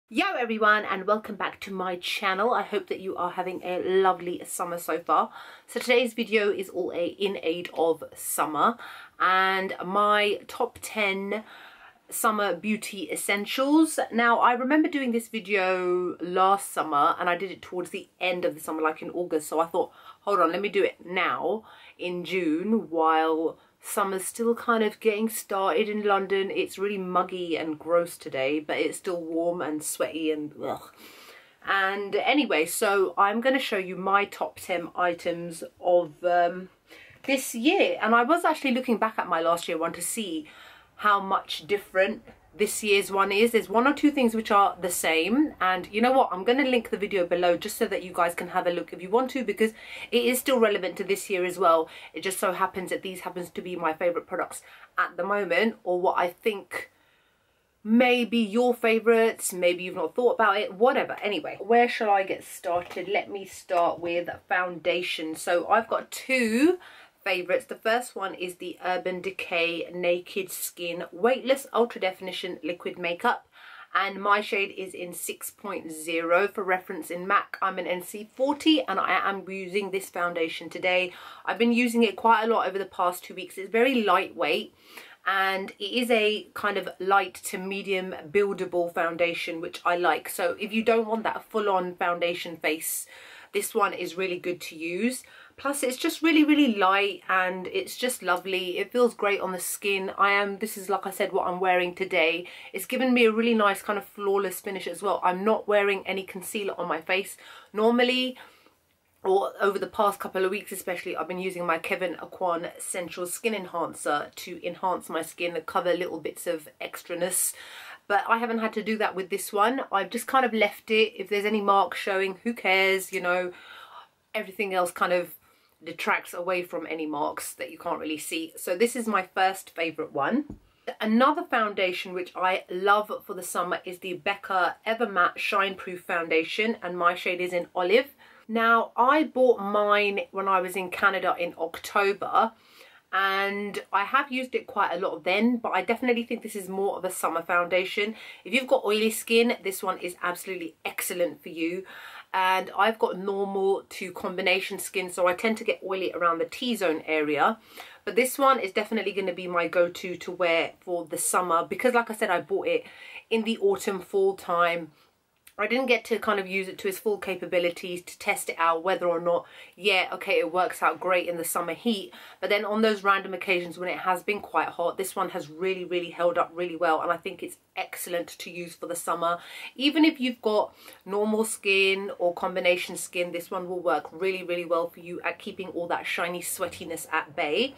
Yo everyone, and welcome back to my channel. I hope that you are having a lovely summer so far. So today's video is all in aid of summer and my top 10 summer beauty essentials. Now I remember doing this video last summer and I did it towards the end of the summer, like in August, so I thought, hold on, let me do it now in June while summer's still kind of getting started in London. It's really muggy and gross today, but it's still warm and sweaty and ugh. And anyway, so I'm going to show you my top 10 items of this year. And I was actually looking back at my last year one to see how much different this year's one is. There's one or two things which are the same, and you know what, I'm going to link the video below just so that you guys can have a look if you want to, because it is still relevant to this year as well. It just so happens that these happens to be my favorite products at the moment, or what I think may be your favorites. Maybe you've not thought about it, whatever. Anyway, where shall I get started? Let me start with foundation. So I've got two favorites. The first one is the Urban Decay Naked Skin Weightless Ultra Definition Liquid Makeup, and my shade is in 6.0. For reference, in MAC I'm an NC40 and I am using this foundation today. I've been using it quite a lot over the past 2 weeks. It's very lightweight and it is a kind of light to medium buildable foundation, which I like. So if you don't want that full-on foundation face, this one is really good to use. Plus it's just really light and it's just lovely. It feels great on the skin. This is, like I said, what I'm wearing today. It's given me a really nice kind of flawless finish as well. I'm not wearing any concealer on my face. Normally, or over the past couple of weeks especially, I've been using my Kevyn Aucoin Central Skin Enhancer to enhance my skin and cover little bits of extraness. But I haven't had to do that with this one. I've just kind of left it. If there's any marks showing, who cares, you know. Everything else kind of detracts away from any marks that you can't really see. So this is my first favourite one. Another foundation which I love for the summer is the Becca Ever-Matte Shine Proof Foundation, and my shade is in Olive. Now I bought mine when I was in Canada in October, and I have used it quite a lot then, but I definitely think this is more of a summer foundation. If you've got oily skin, this one is absolutely excellent for you. And I've got normal to combination skin, so I tend to get oily around the T-zone area. But this one is definitely going to be my go-to to wear for the summer, because like I said, I bought it in the autumn fall time. I didn't get to kind of use it to its full capabilities to test it out whether or not, yeah, okay, it works out great in the summer heat. But then on those random occasions when it has been quite hot, this one has really held up really well. And I think it's excellent to use for the summer. Even if you've got normal skin or combination skin, this one will work really well for you at keeping all that shiny sweatiness at bay.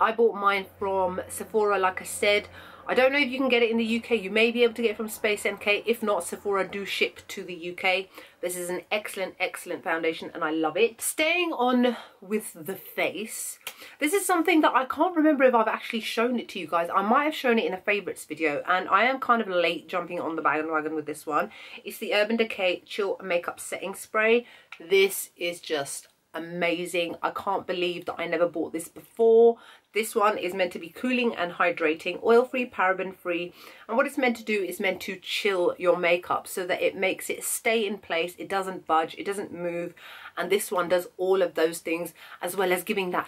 I bought mine from Sephora, like I said. I don't know if you can get it in the UK. You may be able to get it from Space NK. If not, Sephora do ship to the UK. This is an excellent foundation and I love it. Staying on with the face, this is something that I can't remember if I've actually shown it to you guys. I might have shown it in a favourites video, and I am kind of late jumping on the bandwagon with this one. It's the Urban Decay Chill Makeup Setting Spray. This is just amazing. I can't believe that I never bought this before. This one is meant to be cooling and hydrating, oil-free, paraben-free, and what it's meant to do is meant to chill your makeup so that it makes it stay in place, it doesn't budge, it doesn't move, and this one does all of those things, as well as giving that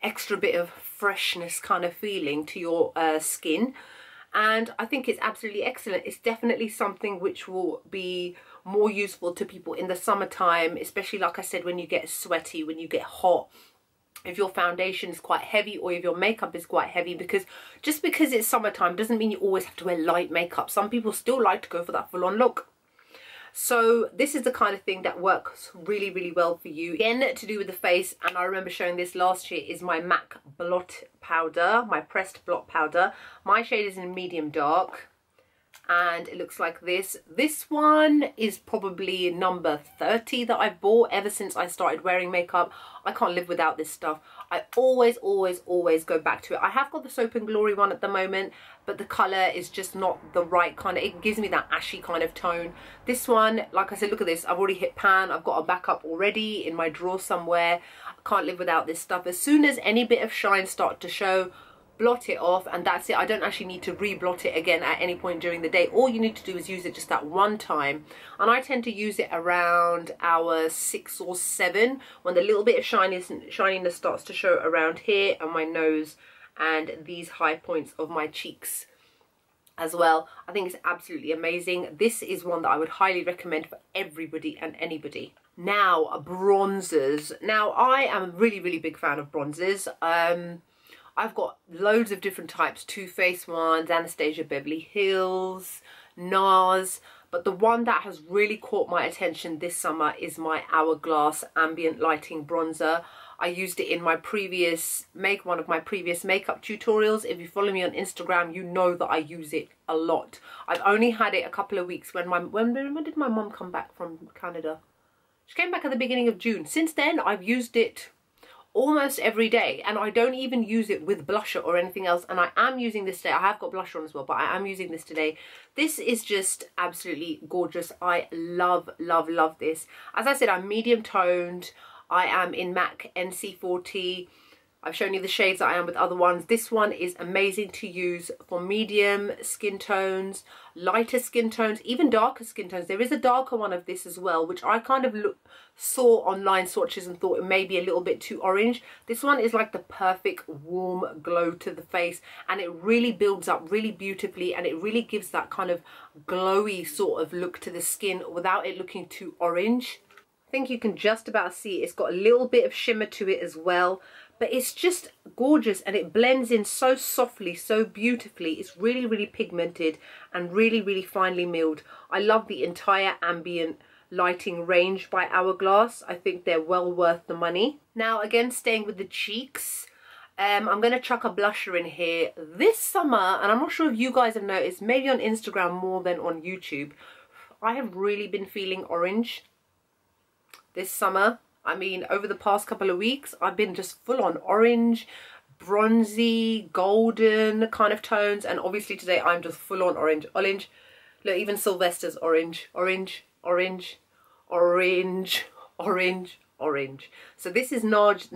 extra bit of freshness kind of feeling to your skin. And I think it's absolutely excellent. It's definitely something which will be more useful to people in the summertime, especially like I said, when you get sweaty, when you get hot, if your foundation is quite heavy or if your makeup is quite heavy, because just because it's summertime doesn't mean you always have to wear light makeup. Some people still like to go for that full-on look. So this is the kind of thing that works really well for you. Again, to do with the face, and I remember showing this last year, is my MAC blot powder, my pressed blot powder. My shade is in medium dark, and it looks like this. This one is probably number 30 that I've bought ever since I started wearing makeup. I can't live without this stuff. I always go back to it. I have got the Soap and Glory one at the moment, but the colour is just not the right kind of, it gives me that ashy kind of tone. This one, like I said, look at this. I've already hit pan. I've got a backup already in my drawer somewhere. I can't live without this stuff. As soon as any bit of shine starts to show, blot it off, and that's it. I don't actually need to re-blot it again at any point during the day. All you need to do is use it just that one time, and I tend to use it around hour 6 or 7 when the little bit of shininess starts to show around here and my nose and these high points of my cheeks as well. I think it's absolutely amazing. This is one that I would highly recommend for everybody and anybody. Now, bronzers. Now, I am a really big fan of bronzers. I've got loads of different types, Too Faced ones, Anastasia Beverly Hills, Nars, but the one that has really caught my attention this summer is my Hourglass Ambient Lighting Bronzer. I used it in my one of my previous makeup tutorials. If you follow me on Instagram, you know that I use it a lot. I've only had it a couple of weeks. When did my mum come back from Canada? She came back at the beginning of June. Since then, I've used it almost every day, and I don't even use it with blusher or anything else, and I am using this today. I have got blusher on as well, but I am using this today. This is just absolutely gorgeous. I love this. As I said, I'm medium toned. I am in MAC NC40. I've shown you the shades that I am with other ones. This one is amazing to use for medium skin tones, lighter skin tones, even darker skin tones. There is a darker one of this as well, which I kind of saw online swatches and thought it may be a little bit too orange. This one is like the perfect warm glow to the face, and it really builds up really beautifully, and it really gives that kind of glowy sort of look to the skin without it looking too orange. I think you can just about see it's got a little bit of shimmer to it as well. But it's just gorgeous, and it blends in so softly, so beautifully. It's really pigmented and really finely milled. I love the entire Ambient lighting range by Hourglass. I think they're well worth the money. Now, again, staying with the cheeks, I'm going to chuck a blusher in here. This summer, and I'm not sure if you guys have noticed, maybe on Instagram more than on YouTube, I have really been feeling orange this summer. I mean, over the past couple of weeks, I've been just full on orange, bronzy, golden kind of tones. And obviously today I'm just full on orange. Look, even Sylvester's orange. So this is Nars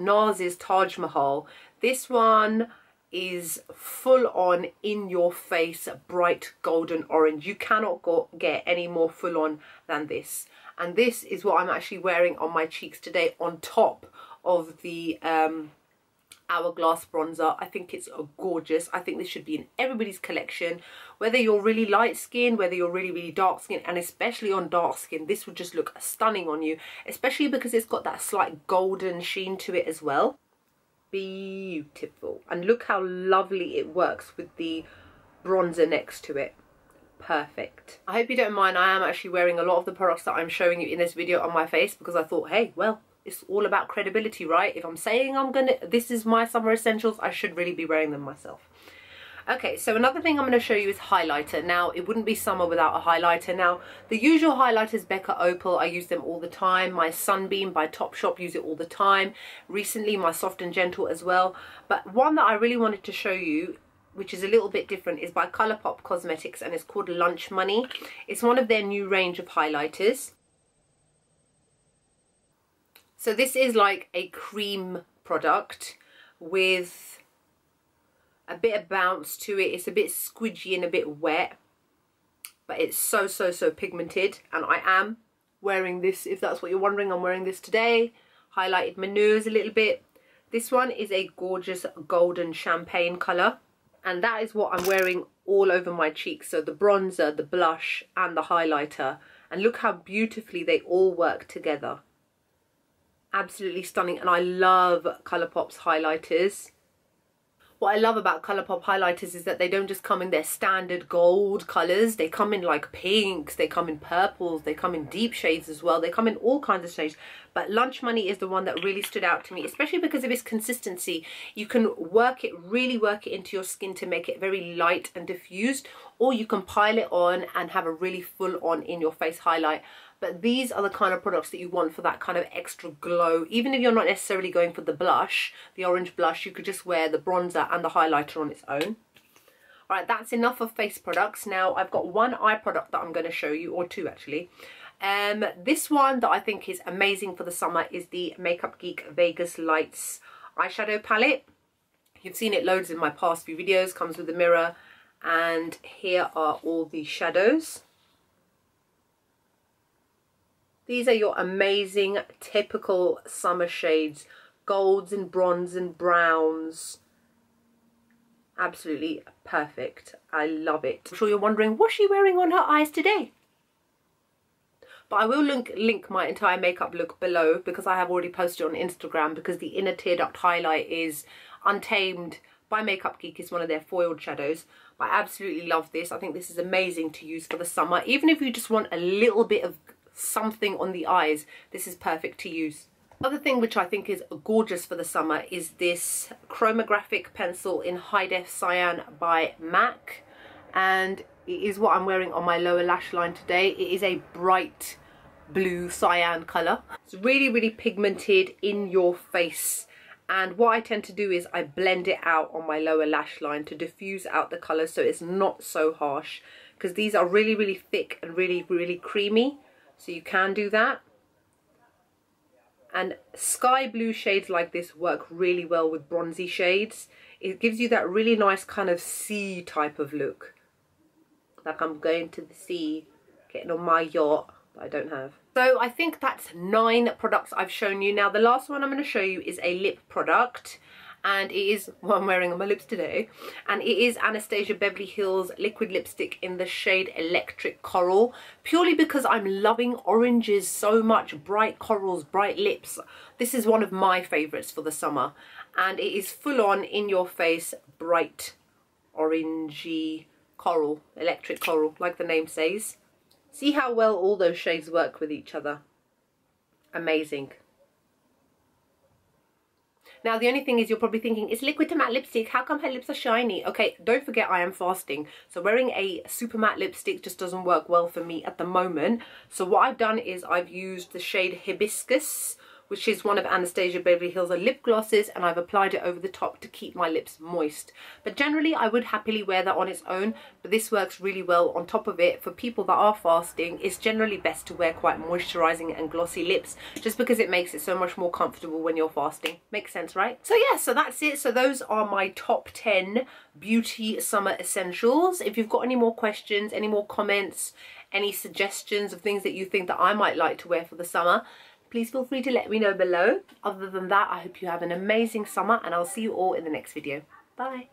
Taj Mahal. This one is full on in your face, bright golden orange. You cannot get any more full on than this. And this is what I'm actually wearing on my cheeks today on top of the Hourglass bronzer. I think it's gorgeous. I think this should be in everybody's collection. Whether you're really light skin, whether you're really dark skin, and especially on dark skin, this would just look stunning on you. Especially because it's got that slight golden sheen to it as well. Beautiful. And look how lovely it works with the bronzer next to it. Perfect. I hope you don't mind. I am actually wearing a lot of the products that I'm showing you in this video on my face because I thought, hey, well, it's all about credibility, right? If I'm saying this is my summer essentials, I should really be wearing them myself. Okay, so another thing I'm going to show you is highlighter. Now, it wouldn't be summer without a highlighter. Now, the usual highlighters, Becca Opal, I use them all the time. My Sunbeam by Topshop, use it all the time. Recently, my Soft and Gentle as well. But one that I really wanted to show you, which is a little bit different, is by Colourpop Cosmetics, and it's called Lunch Money. It's one of their new range of highlighters. So this is like a cream product with a bit of bounce to it. It's a bit squidgy and a bit wet, but it's so pigmented, and I am wearing this. If that's what you're wondering, I'm wearing this today. Highlighted my nose a little bit. This one is a gorgeous golden champagne colour, and that is what I'm wearing all over my cheeks. So the bronzer, the blush and the highlighter, and look how beautifully they all work together. Absolutely stunning. And I love Colourpop's highlighters. What I love about Colourpop highlighters is that they don't just come in their standard gold colours. They come in like pinks, they come in purples, they come in deep shades as well. They come in all kinds of shades. But Lunch Money is the one that really stood out to me, especially because of its consistency. You can really work it into your skin to make it very light and diffused, or you can pile it on and have a really full on in your face highlight. But these are the kind of products that you want for that kind of extra glow. Even if you're not necessarily going for the blush, the orange blush, you could just wear the bronzer and the highlighter on its own. All right, that's enough of face products. Now I've got one eye product that I'm going to show you, or two actually. This one that I think is amazing for the summer is the Makeup Geek Vegas Light's eyeshadow palette. You've seen it loads in my past few videos. Comes with a mirror, and here are all the shadows. These are your amazing typical summer shades, golds and bronze and browns. Absolutely perfect. I love it. I'm sure you're wondering, what's she wearing on her eyes today? But I will link my entire makeup look below, because I have already posted on Instagram, because the inner tear duct highlight is Untamed by Makeup Geek. Is one of their foiled shadows. But I absolutely love this. I think this is amazing to use for the summer. Even if you just want a little bit of something on the eyes, this is perfect to use. Other thing which I think is gorgeous for the summer is this Chromographic pencil in Hi-Def Cyan by MAC, and it is what I'm wearing on my lower lash line today. It is a bright blue cyan colour. It's really pigmented in your face, and what I tend to do is I blend it out on my lower lash line to diffuse out the colour so it's not so harsh, because these are really thick and really creamy. So you can do that. And sky blue shades like this work really well with bronzy shades. It gives you that really nice kind of sea type of look. Like I'm going to the sea, getting on my yacht, but I don't have. So I think that's 9 products I've shown you. Now the last one I'm going to show you is a lip product. And it is what I'm wearing on my lips today, and it is Anastasia Beverly Hills liquid lipstick in the shade Electric Coral, purely because I'm loving oranges so much. Bright corals, bright lips. This is one of my favorites for the summer, and it is full on in your face bright orangey coral, electric coral, like the name says. See how well all those shades work with each other. Amazing. Now the only thing is, you're probably thinking, it's liquid to matte lipstick, how come her lips are shiny? Okay, don't forget I am fasting, so wearing a super matte lipstick just doesn't work well for me at the moment. So what I've done is I've used the shade Hibiscus, which is one of Anastasia Beverly Hills lip glosses, and I've applied it over the top to keep my lips moist. But generally I would happily wear that on its own, but this works really well on top of it. For people that are fasting, it's generally best to wear quite moisturizing and glossy lips, just because it makes it so much more comfortable when you're fasting. Makes sense, right? So yeah, so that's it. So those are my top 10 beauty summer essentials. If you've got any more questions, any more comments, any suggestions of things that you think that I might like to wear for the summer, please feel free to let me know below. Other than that, I hope you have an amazing summer, and I'll see you all in the next video. Bye.